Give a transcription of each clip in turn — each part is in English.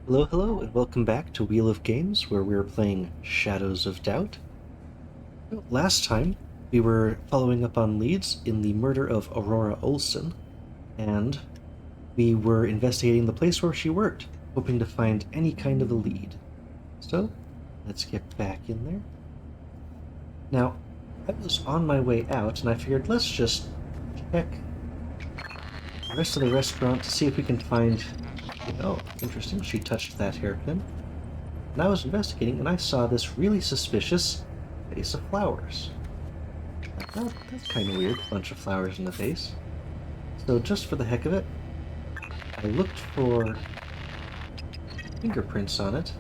Hello, hello, and welcome back to Wheel of Games, where we're playing Shadows of Doubt. Last time, we were following up on leads in the murder of Aurora Olson, and we were investigating the place where she worked, hoping to find any kind of a lead. So, let's get back in there. Now, I was on my way out, and I figured let's just check the rest of the restaurant to see if we can find... Oh, interesting, she touched that hairpin. And I was investigating, and I saw this really suspicious vase of flowers. I thought, that's kind of weird, bunch of flowers in the vase. So just for the heck of it, I looked for fingerprints on it.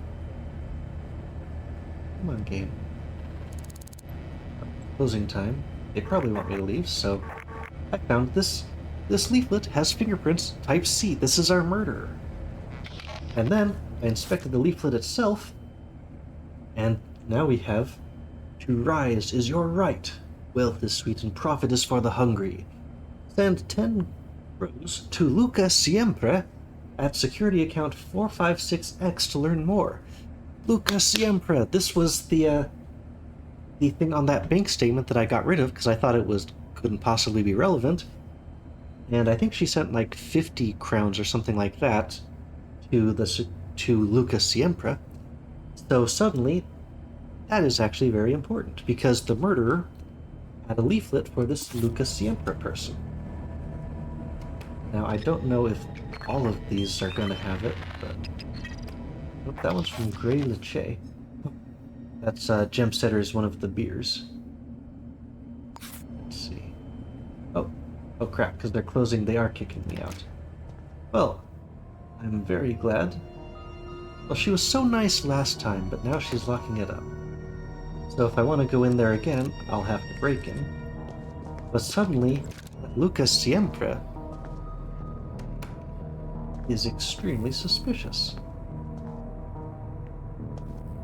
Come on, game. Closing time. They probably want me to leave, so I found this. This leaflet has fingerprints type C. This is our murderer. And then I inspected the leaflet itself, and now we have: to rise is your right. Wealth is sweet and profit is for the hungry. Send 10 rows to Luca Siempre at security account 456X to learn more. Luca Siempre. This was the thing on that bank statement that I got rid of because I thought couldn't possibly be relevant. And I think she sent like 50 crowns or something like that to Luca Siempre. So suddenly, that is actually very important because the murderer had a leaflet for this Luca Siempre person. Now, I don't know if all of these are going to have it, but... Oh, that one's from Grey Leche. That's Gemsetter's one of the beers. Let's see. Oh crap, because they're closing, they are kicking me out. Well, I'm very glad. Well, she was so nice last time, but now she's locking it up. So if I want to go in there again, I'll have to break in. But suddenly, Luca Siempre is extremely suspicious.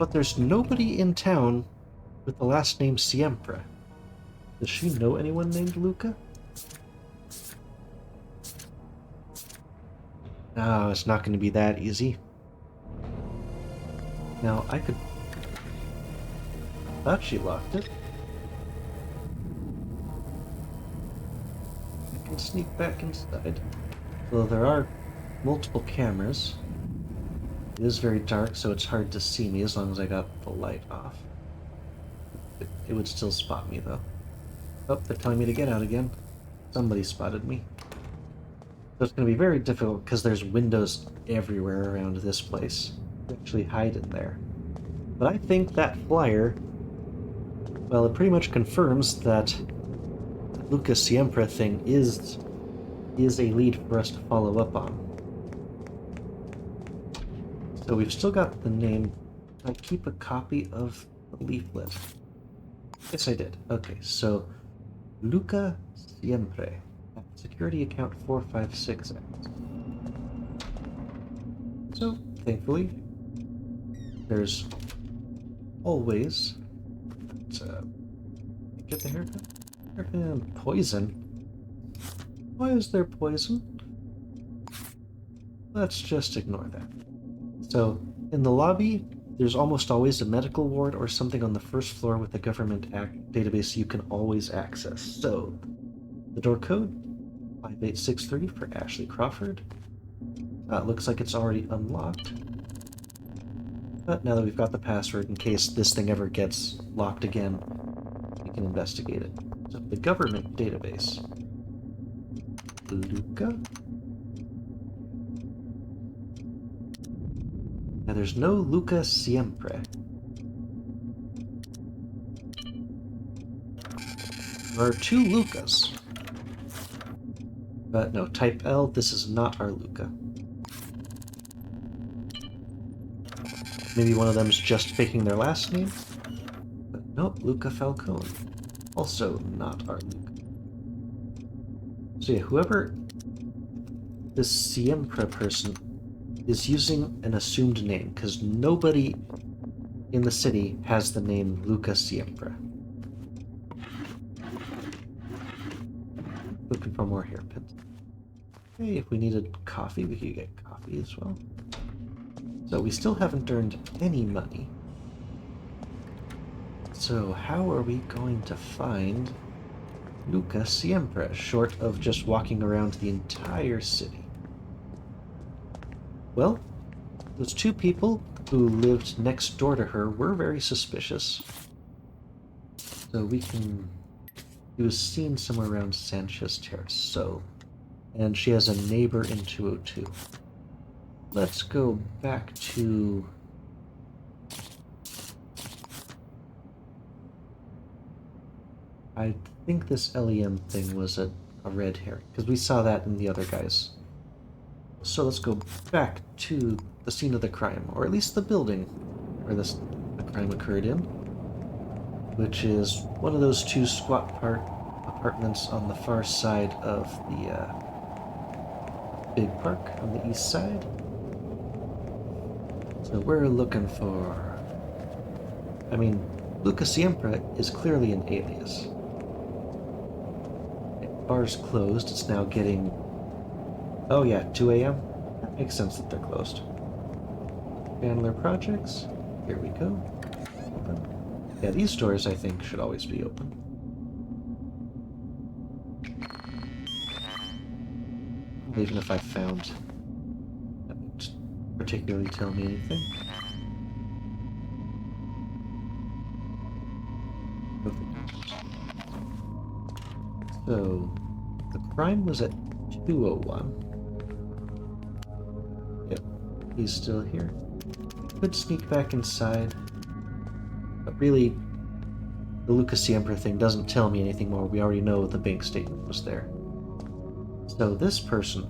But there's nobody in town with the last name Siempre. Does she know anyone named Luca? No, it's not going to be that easy. Now, I thought she locked it. I can sneak back inside. Though there are multiple cameras. It is very dark, so it's hard to see me as long as I got the light off. It would still spot me, though. Oh, they're telling me to get out again. Somebody spotted me. So it's going to be very difficult because there's windows everywhere around this place. You actually hide in there. But I think that flyer, well, it pretty much confirms that Luca Siempre thing is a lead for us to follow up on. So we've still got the name. Did I keep a copy of the leaflet? Yes, I did. Okay, so Luca Siempre. Security account 456X. So, thankfully, there's always... get the haircut? Haircut poison. Why is there poison? Let's just ignore that. So, in the lobby, there's almost always a medical ward or something on the first floor with a government database you can always access. So, the door code? 58630 for Ashley Crawford. It looks like it's already unlocked. But now that we've got the password, in case this thing ever gets locked again, we can investigate it. So the government database. Luca? Now there's no Luca Siempre. There are two Lucas. But no, type L, this is not our Luca. Maybe one of them's just faking their last name? But nope, Luca Falcone. Also not our Luca. So yeah, whoever this Siempre person is using an assumed name, because nobody in the city has the name Luca Siempre. Looking for more hairpins. Hey, if we needed coffee, we could get coffee as well. So we still haven't earned any money. So how are we going to find Luca Siempre, short of just walking around the entire city? Well, those two people who lived next door to her were very suspicious. So we can... He was seen somewhere around Sanchez Terrace, so... And she has a neighbor in 202. Let's go back to... I think this LEM thing was a red herring, because we saw that in the other guys. So let's go back to the scene of the crime, or at least the building where the crime occurred in, which is one of those two squat apartments on the far side of the big park on the east side. So we're looking for... I mean, Luca Siempre is clearly an alias. Bar's closed, it's now getting... Oh yeah, 2 a.m.? That makes sense that they're closed. Chandler Projects, here we go. Open. Yeah, these doors I think should always be open. Even if I found... That won't particularly tell me anything. So, the crime was at 2:01. Yep, he's still here. Could sneak back inside. But really, the Luca Siempre thing doesn't tell me anything more. We already know the bank statement was there. So this person,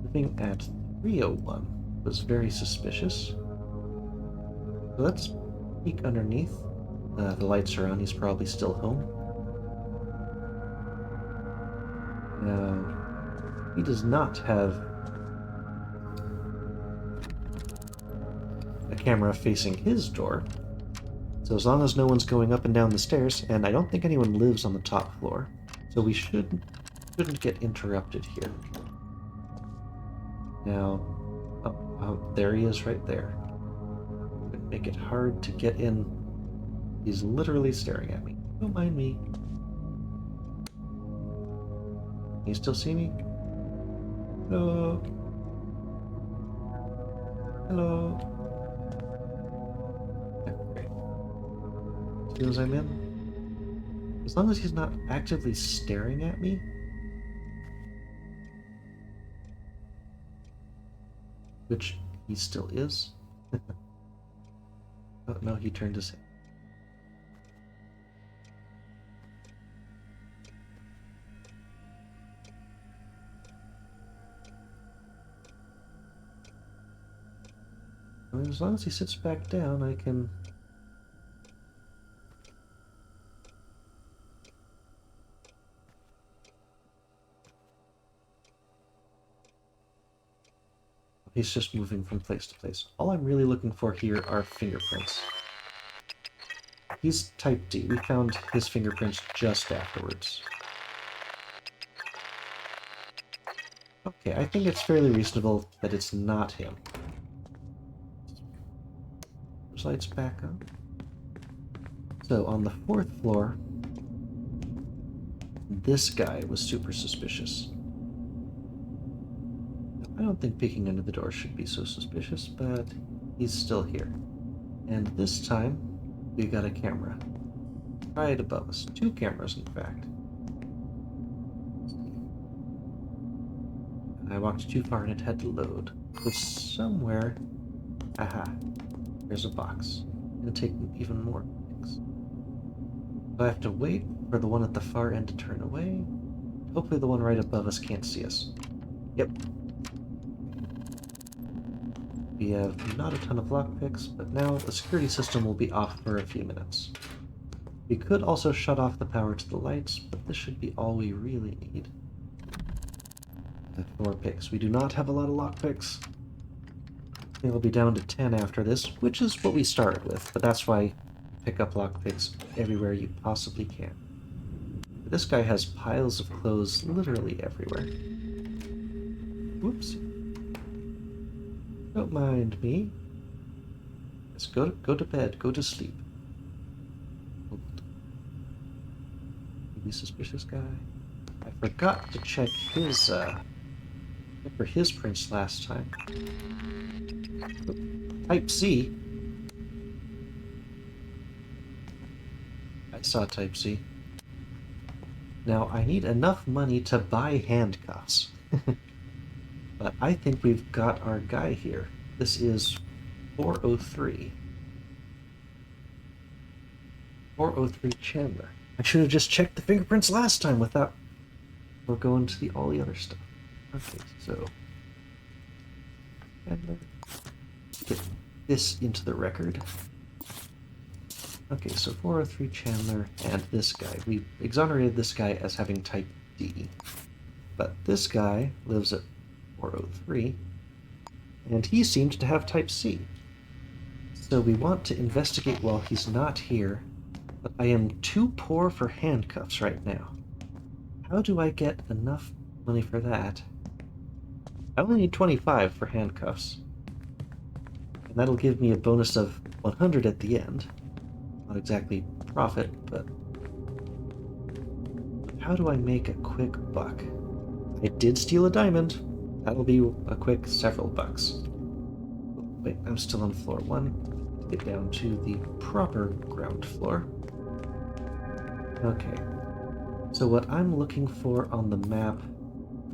living at 3:01, was very suspicious. So let's peek underneath. The lights are on, he's probably still home. Now, he does not have a camera facing his door. So as long as no one's going up and down the stairs, and I don't think anyone lives on the top floor, so we shouldn't get interrupted here. Now, oh, there he is right there. Would make it hard to get in. He's literally staring at me. Don't mind me. Can you still see me? Hello? Hello? Okay. As soon as I'm in, as long as he's not actively staring at me, which he still is. Oh no, he turned his head. I mean, as long as he sits back down, I can... He's just moving from place to place. All I'm really looking for here are fingerprints. He's type D. We found his fingerprints just afterwards. Okay, I think it's fairly reasonable that it's not him. Those lights back up. So, on the 4th floor, this guy was super suspicious. I don't think peeking under the door should be so suspicious, but he's still here. And this time, we got a camera. Right above us. 2 cameras, in fact. I walked too far and it had to load. So somewhere... Aha. There's a box. It'll take even more things. So I have to wait for the one at the far end to turn away. Hopefully the one right above us can't see us. Yep. We have not a ton of lockpicks, but now the security system will be off for a few minutes. We could also shut off the power to the lights, but this should be all we really need. 4 picks. We do not have a lot of lockpicks. We'll be down to 10 after this, which is what we started with, but that's why you pick up lockpicks everywhere you possibly can. This guy has piles of clothes literally everywhere. Whoops. Don't mind me. Let's go to bed. Go to sleep. Maybe suspicious guy. I forgot to check his for his prints last time. Type C. I saw Type C. Now I need enough money to buy handcuffs. But I think we've got our guy here. This is 403. 403 Chandler. I should have just checked the fingerprints last time without we're going to all the other stuff. Okay, so Chandler. Get this into the record. Okay, so 403 Chandler and this guy. We exonerated this guy as having type D. But this guy lives at 403, and he seemed to have type C. So we want to investigate while he's not here, but I am too poor for handcuffs right now. How do I get enough money for that? I only need 25 for handcuffs. And that'll give me a bonus of 100 at the end. Not exactly profit, but how do I make a quick buck? I did steal a diamond. That'll be a quick several bucks. Wait, I'm still on floor 1. Get down to the proper ground floor. Okay. So what I'm looking for on the map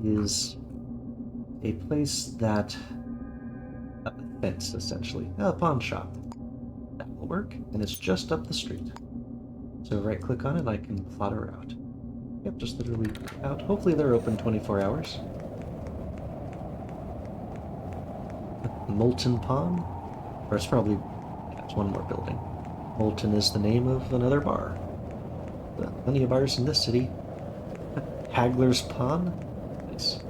is a place that... a fence, essentially. A pawn shop. That will work, and it's just up the street. So right-click on it, I can plot a route. Yep, just literally out. Hopefully they're open 24 hours. Molten Pawn? Or it's probably... yeah, it's one more building. Molten is the name of another bar. Plenty of bars in this city. Haggler's Pawn? Nice.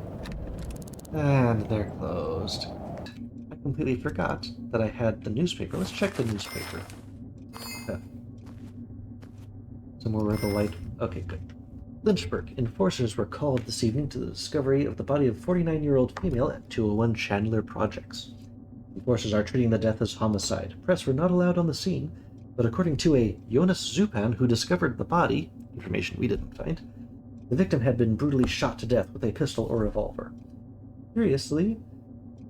And they're closed. I completely forgot that I had the newspaper. Let's check the newspaper. Somewhere where the light... okay, good. Lynchburg. Enforcers were called this evening to the discovery of the body of 49-year-old female at 201 Chandler Projects. Enforcers are treating the death as homicide. Press were not allowed on the scene, but according to a Jonas Zupan who discovered the body, information we didn't find, the victim had been brutally shot to death with a pistol or revolver. Curiously,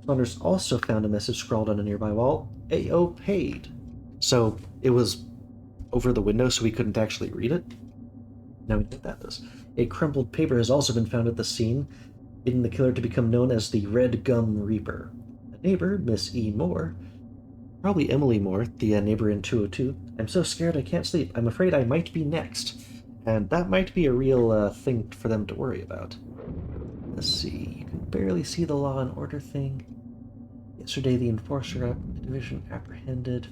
responders also found a message scrawled on a nearby wall, AO paid. So it was over the window so we couldn't actually read it? Now we know what that is. A crumpled paper has also been found at the scene, leading the killer to become known as the Red Gum Reaper. A neighbor, Miss E. Moore, probably Emily Moore, the neighbor in 202, I'm so scared I can't sleep. I'm afraid I might be next. And that might be a real thing for them to worry about. Let's see, you can barely see the law and order thing. Yesterday the enforcer division apprehended.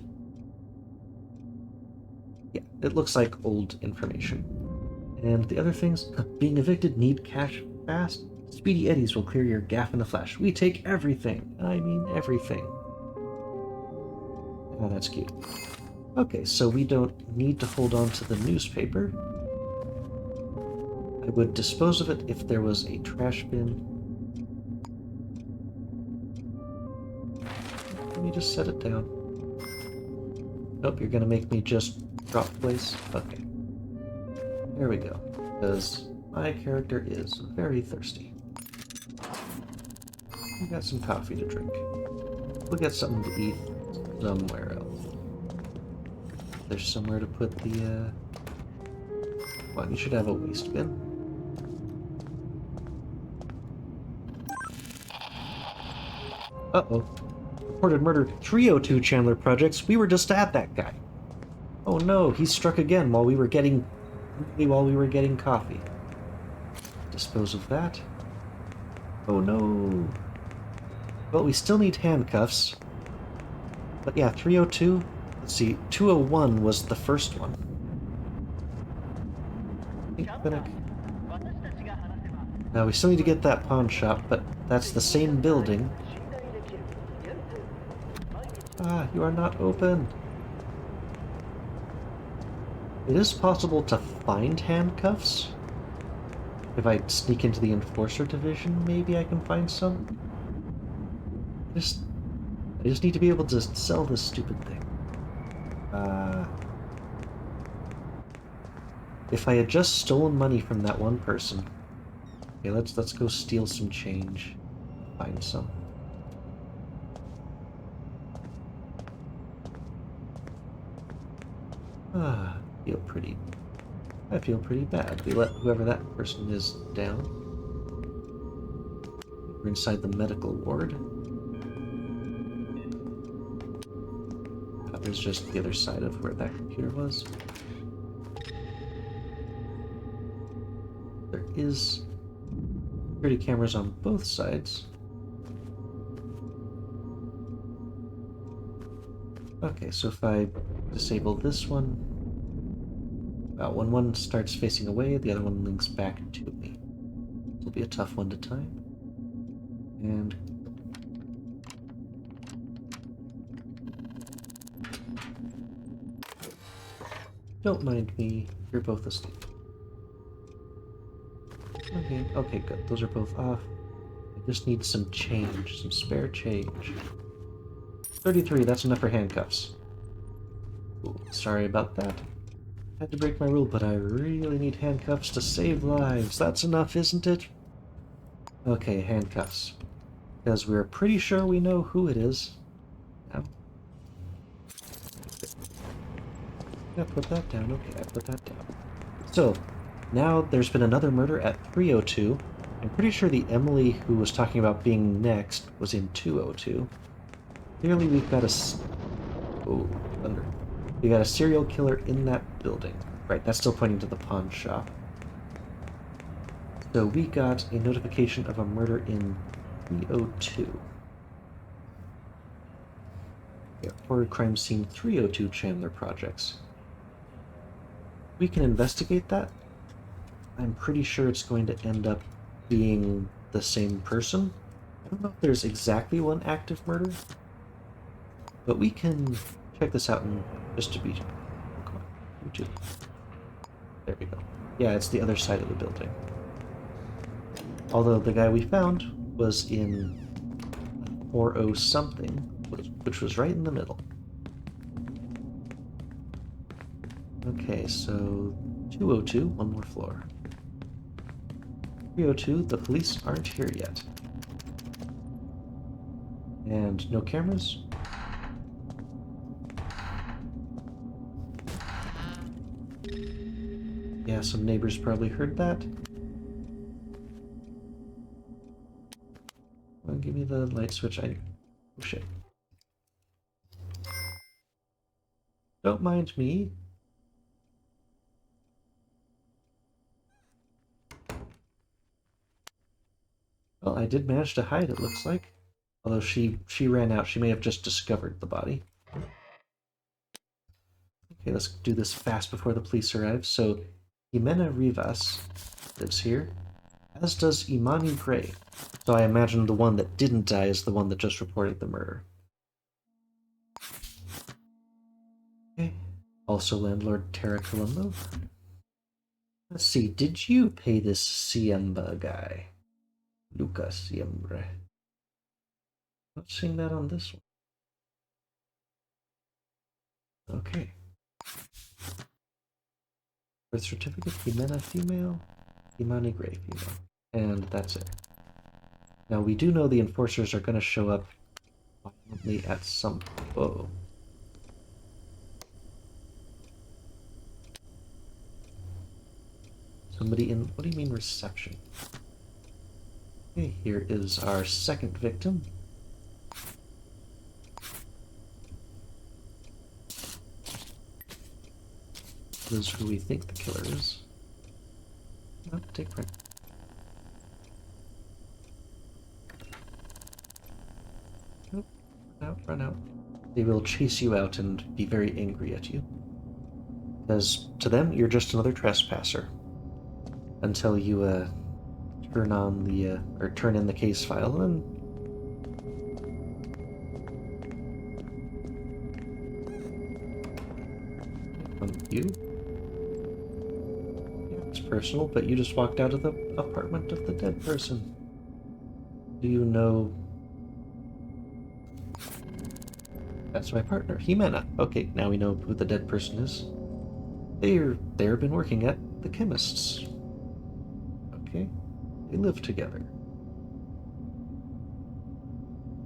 Yeah, it looks like old information. And the other things, being evicted, need cash fast. Speedy Eddies will clear your gaff in a flash. We take everything. I mean everything. Oh, that's cute. Okay, so we don't need to hold on to the newspaper. I would dispose of it if there was a trash bin. Let me just set it down. Nope, you're gonna make me just drop the place? Okay. There we go. Because my character is very thirsty. We got some coffee to drink. We'll get something to eat somewhere else. There's somewhere to put the, well, you should have a waste bin. Uh-oh. Reported murder 302 Chandler Projects. We were just at that guy. Oh no, he struck again while we were getting coffee. Dispose of that. Oh no. Well, we still need handcuffs. But yeah, 302. Let's see, 201 was the first one. Now we still need to get that pawn shop, but that's the same building. Ah, you are not open. It is possible to find handcuffs. If I sneak into the Enforcer division, maybe I can find some. I just need to be able to sell this stupid thing. If I had just stolen money from that one person... Okay, let's go steal some change. Find some. Feel pretty... I feel pretty bad. We let whoever that person is down. We're inside the medical ward. There's just the other side of where that computer was. There is security cameras on both sides. Okay, so if I disable this one, when one starts facing away, the other one links back to me. It'll be a tough one to time. And don't mind me, you're both asleep. Okay, good. Those are both off. I just need some change, some spare change. 33, that's enough for handcuffs. Ooh, sorry about that. Had to break my rule, but I really need handcuffs to save lives. That's enough, isn't it? Okay, handcuffs. Because we're pretty sure we know who it is. Now. Yeah, put that down. Okay, I put that down. So, now there's been another murder at 302. I'm pretty sure the Emily who was talking about being next was in 202. Clearly we've got a... Oh, thunder. We got a serial killer in that building. Right, that's still pointing to the pawn shop. So we got a notification of a murder in 302. Yeah, horror crime scene 302 Chandler Projects. We can investigate that. I'm pretty sure it's going to end up being the same person. I don't know if there's exactly one active murder, but we can check this out and just to be... Come on, YouTube. There we go. Yeah, it's the other side of the building. Although the guy we found was in 40 something, which was right in the middle. Okay, so 202, one more floor. 302, the police aren't here yet. And no cameras? Yeah, some neighbors probably heard that. Well, give me the light switch. Oh shit. Don't mind me. Well, I did manage to hide, it looks like. Although she ran out. She may have just discovered the body. Okay, let's do this fast before the police arrive. So, Jimena Rivas lives here, as does Imani Gray. So I imagine the one that didn't die is the one that just reported the murder. Okay. Also landlord Tara Colombo. Let's see, did you pay this Siempre guy? Luca Siempre. Not seeing that on this one. Okay. Birth certificate, Jimena female, Imani Gray female. And that's it. Now we do know the enforcers are going to show up violently at some... Whoa. Somebody in... What do you mean reception? Okay, here is our second victim. This is who we think the killer is. Oh, take print. Oh, run out. They will chase you out and be very angry at you. Because to them, you're just another trespasser. Until you, turn on the, or turn in the case file, and you? Yeah, it's personal, but you just walked out of the apartment of the dead person. Do you know... That's my partner, Jimena. Okay, now we know who the dead person is. They've been working at the chemist's. Okay, they live together.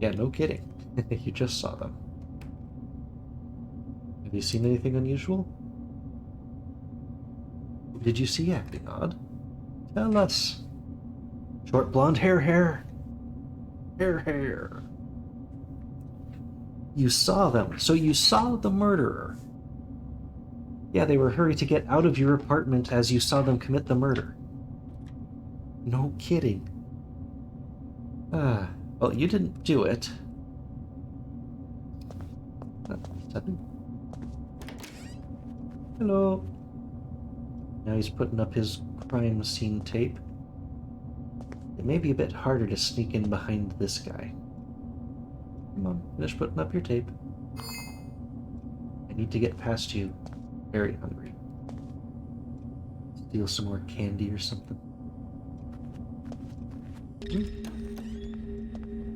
Yeah, no kidding. You just saw them. Have you seen anything unusual? Who did you see acting odd? Tell us. Short blonde hair. You saw them. So you saw the murderer. Yeah, they were hurried to get out of your apartment as you saw them commit the murder. No kidding. Well, you didn't do it. Hello. Now he's putting up his crime scene tape. It may be a bit harder to sneak in behind this guy. Come on, finish putting up your tape. I need to get past you. Very hungry. Steal some more candy or something.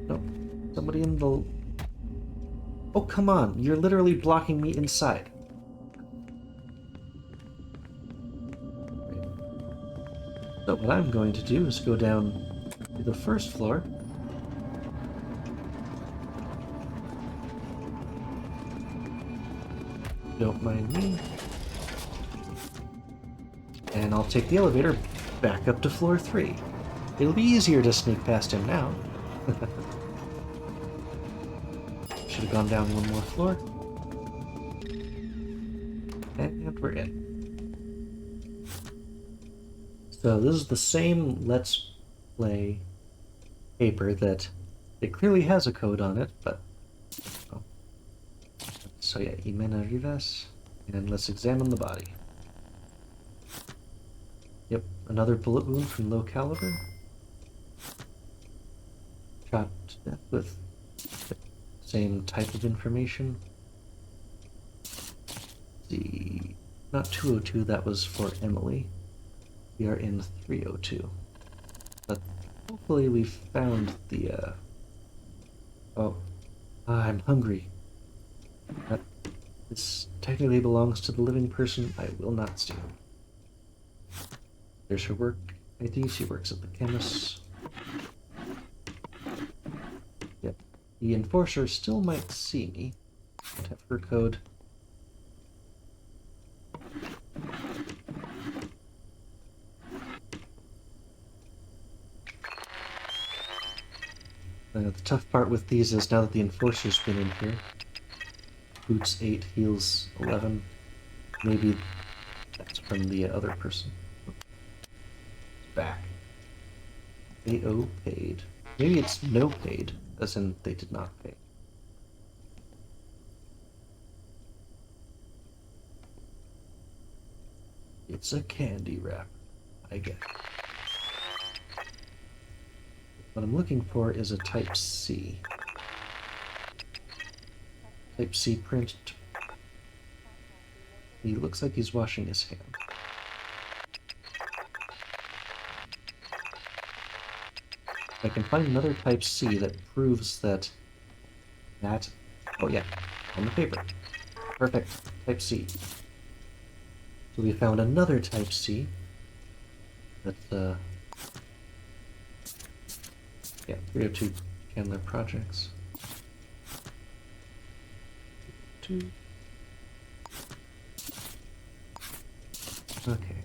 No. Somebody in the... Oh, come on. You're literally blocking me inside. So what I'm going to do is go down to the first floor. Don't mind me. And I'll take the elevator back up to floor 3. It'll be easier to sneak past him now. Should have gone down one more floor. And we're in. So this is the same Let's Play paper that it clearly has a code on it, but... Oh. So yeah, Jimena Rivas, and let's examine the body. Yep, another bullet wound from low caliber. Shot to death with the same type of information. The not 202, that was for Emily. We are in 302. But hopefully we found the oh, I'm hungry. This technically belongs to the living person. I will not steal. There's her work ID. She works at the chemist's. Yep. The enforcer still might see me. Don't have her code. The tough part with these is now that the enforcer's been in here. Boots 8, heals 11. Maybe that's from the other person. Back. AO paid. Maybe it's no paid, as in they did not pay. It's a candy wrapper, I guess. What I'm looking for is a Type C. Type C print. He looks like he's washing his hand. I can find another Type C that proves that... Oh yeah, on the paper. Perfect. Type C. So we found another Type C. That's, yeah, 302 Chandler Projects. 2. Okay.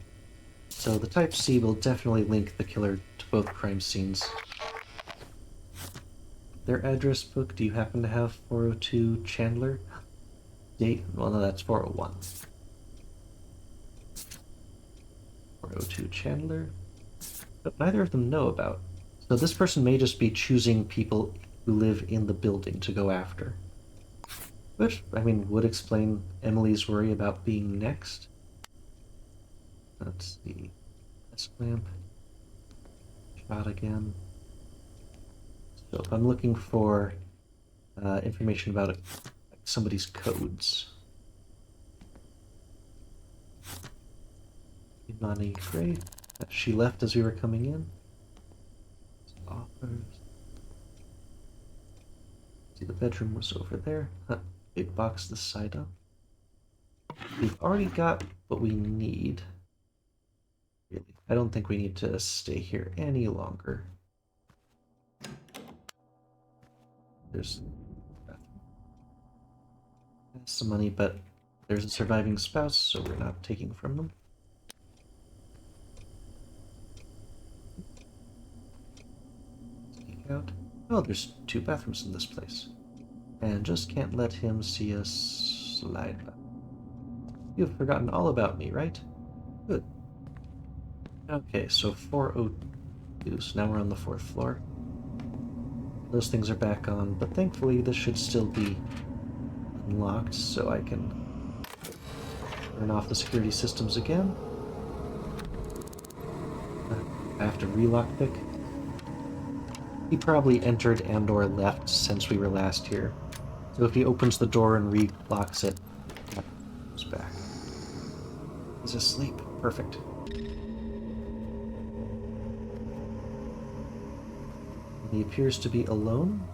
So the Type C will definitely link the killer to both crime scenes. Their address book, do you happen to have 402 Chandler? Date? Well, no, that's 401. 402 Chandler. But neither of them know about. So this person may just be choosing people who live in the building to go after. Which, I mean, would explain Emily's worry about being next. Let's see. Desk lamp. Shot again. So if I'm looking for information about it, like somebody's codes. Imani Gray. She left as we were coming in. Offers. See, the bedroom was over there. Huh. Big box this side up. We've already got what we need. Really. I don't think we need to stay here any longer. There's some money, but there's a surviving spouse, so we're not taking from them. Sneak out. Oh, there's 2 bathrooms in this place. And just can't let him see us slide. You've forgotten all about me, right? Good. Okay, so 402, so now we're on the 4th floor. Those things are back on, but thankfully this should still be unlocked, so I can turn off the security systems again. I have to relock pick. He probably entered and or left since we were last here. So if he opens the door and relocks it, it comes back. He's asleep. Perfect. He appears to be alone.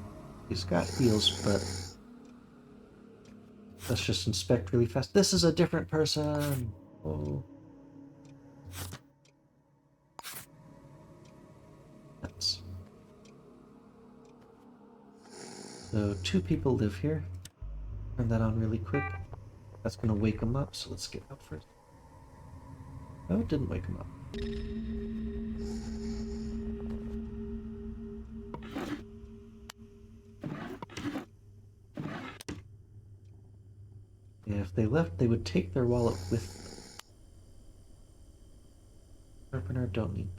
He's got heals, but let's just inspect really fast. This is a different person. Oh. That's... So 2 people live here. Turn that on really quick. That's gonna wake him up, so let's get up first. Oh, it didn't wake him up. Yeah, if they left, they would take their wallet with them. Sharpener, don't need.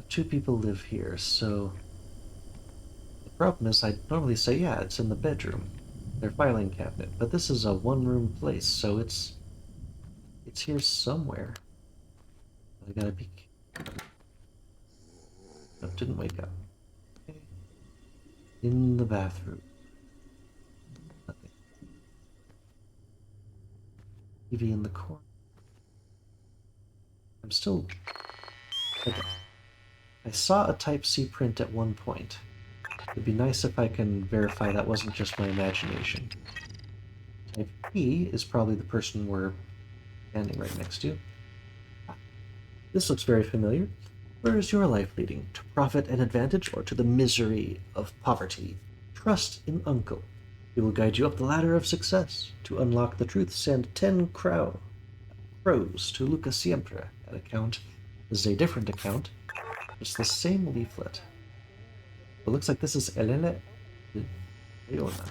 2 people live here, so the problem is I normally say, yeah, it's in the bedroom, their filing cabinet, but this is a 1-room place, so it's here somewhere. I gotta be... No, didn't wake up. Okay. In the bathroom. Nothing. TV in the corner. I'm still... I saw a Type-C print at one point. It'd be nice if I can verify that wasn't just my imagination. Type-E is probably the person we're standing right next to. This looks very familiar. Where is your life leading? To profit and advantage, or to the misery of poverty? Trust in Uncle. He will guide you up the ladder of success. To unlock the truth, send 10 crows to Luca Siempre. That account is a different account. It's the same leaflet. It looks like this is Elena Leona.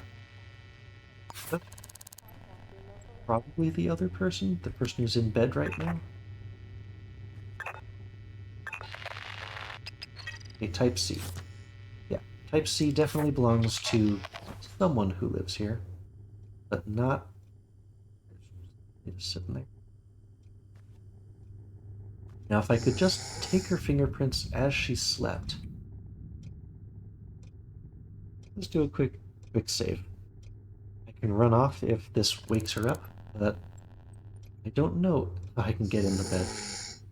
Probably the other person? The person who's in bed right now? Okay, Type-C. Yeah, Type-C definitely belongs to someone who lives here, but not... Just sitting there. Now, if I could just take her fingerprints as she slept. Let's do a quick save. I can run off if this wakes her up, but I don't know if I can get in the bed.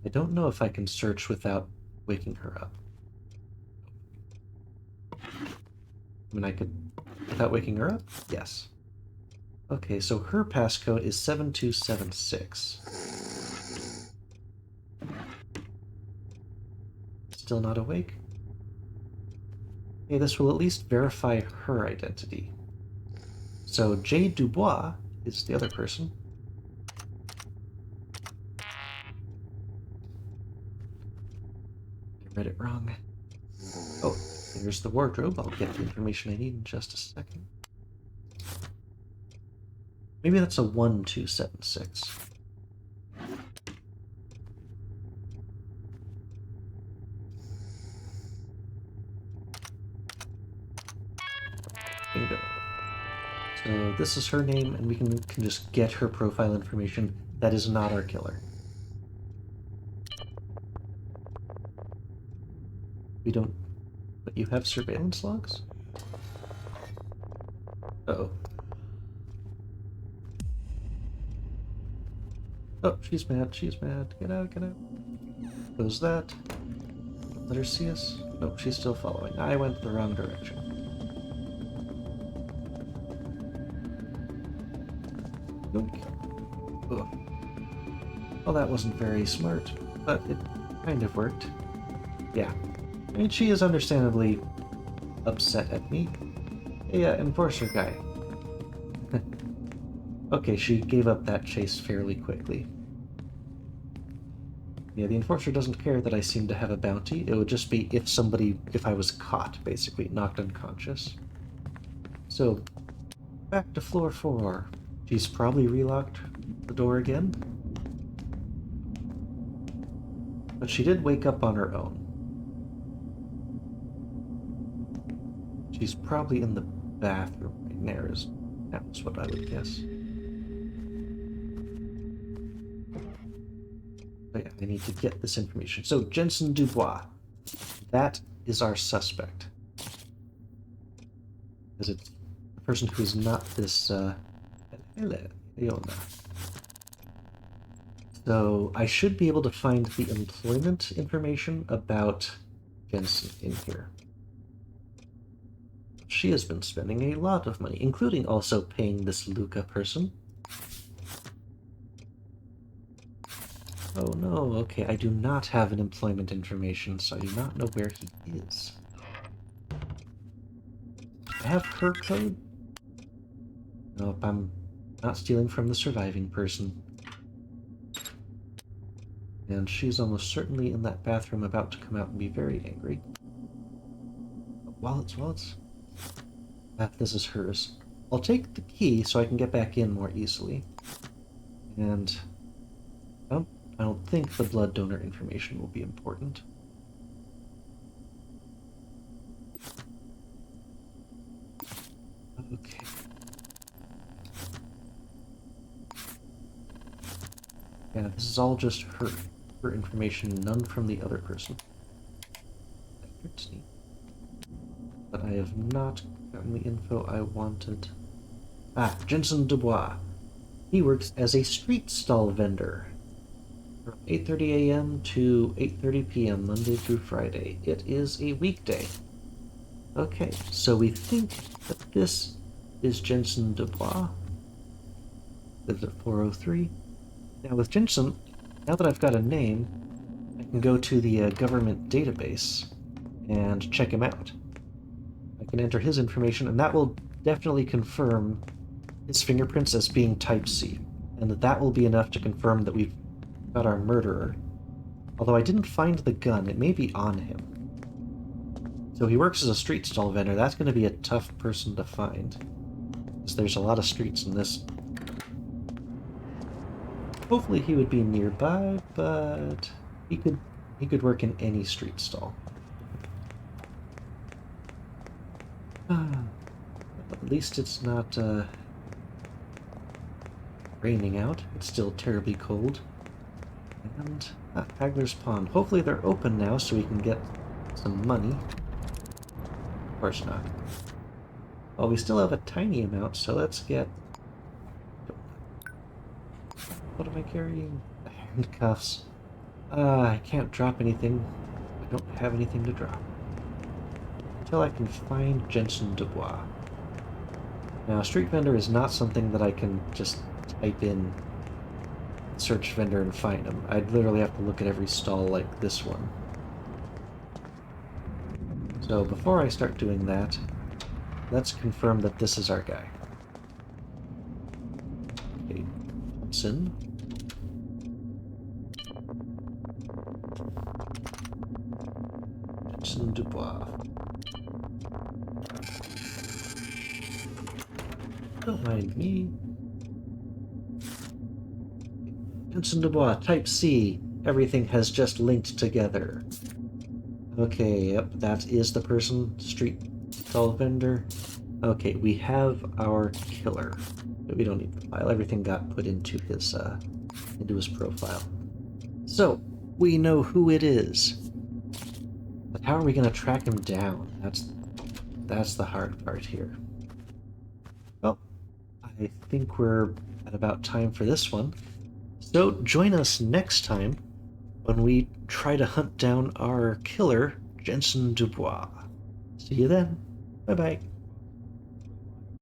I don't know if I can search without waking her up. I mean, I could... Without waking her up? Yes. Okay, so her passcode is 7276. Still not awake? Okay, this will at least verify her identity. So J. Dubois is the other person. I read it wrong. Oh, there's the wardrobe. I'll get the information I need in just a second. Maybe that's a 1276. Bingo. So this is her name, and we can just get her profile information. That is not our killer. We don't... But you have surveillance logs? Uh-oh. Oh, she's mad, she's mad. Get out, get out. Close that. Let her see us. Nope, she's still following. I went the wrong direction. Yoink. Ugh. Well, that wasn't very smart, but it kind of worked. Yeah. I mean, she is understandably upset at me. Hey, enforcer guy. Okay, she gave up that chase fairly quickly. Yeah, the enforcer doesn't care that I seem to have a bounty. It would just be if I was caught, basically, knocked unconscious. So, back to floor 4. She's probably relocked the door again. But she did wake up on her own. She's probably in the bathroom right there, that's what I would guess. But yeah, I need to get this information. So, Jensen Dubois. That is our suspect. Because it's a person who is not this, Leona. So, I should be able to find the employment information about Jensen in here. She has been spending a lot of money, including also paying this Luca person. Oh no, okay, I do not have an employment information, so I do not know where he is. I have her code? Nope, I'm not stealing from the surviving person. And she's almost certainly in that bathroom about to come out and be very angry. Wallets. This is hers. I'll take the key so I can get back in more easily. And I don't think the blood donor information will be important. Okay. Yeah, this is all just her information, none from the other person. That's neat. But I have not gotten the info I wanted. Jensen Dubois. He works as a street stall vendor from 8:30 a.m. to 8:30 p.m. Monday through Friday. It is a weekday. Okay, so we think that this is Jensen Dubois. Lives at 403. Now with Jensen, now that I've got a name, I can go to the government database and check him out. I can enter his information, and that will definitely confirm his fingerprints as being type C, and that will be enough to confirm that we've got our murderer. Although I didn't find the gun, it may be on him. So he works as a street stall vendor. That's going to be a tough person to find, because there's a lot of streets in this. Hopefully he would be nearby, but he could work in any street stall. At least it's not raining out. It's still terribly cold. And Hagler's Pond. Hopefully they're open now so we can get some money. Of course not. Well, we still have a tiny amount, so let's get... What am I carrying? Handcuffs. I can't drop anything. I don't have anything to drop. Until I can find Jensen Dubois. Now, street vendor is not something that I can just type in search vendor and find him. I'd literally have to look at every stall like this one. So before I start doing that, let's confirm that this is our guy. Okay, Thompson. Jensen Dubois. Don't mind me. Jensen Dubois, type C. Everything has just linked together. Okay, yep, that is the person. Street stall vendor. Okay, we have our killer. But we don't need the file. Everything got put into his profile. So, we know who it is. But how are we going to track him down? That's the hard part here. Well, I think we're at about time for this one. So join us next time when we try to hunt down our killer, Jensen Dubois. See you then. Bye-bye.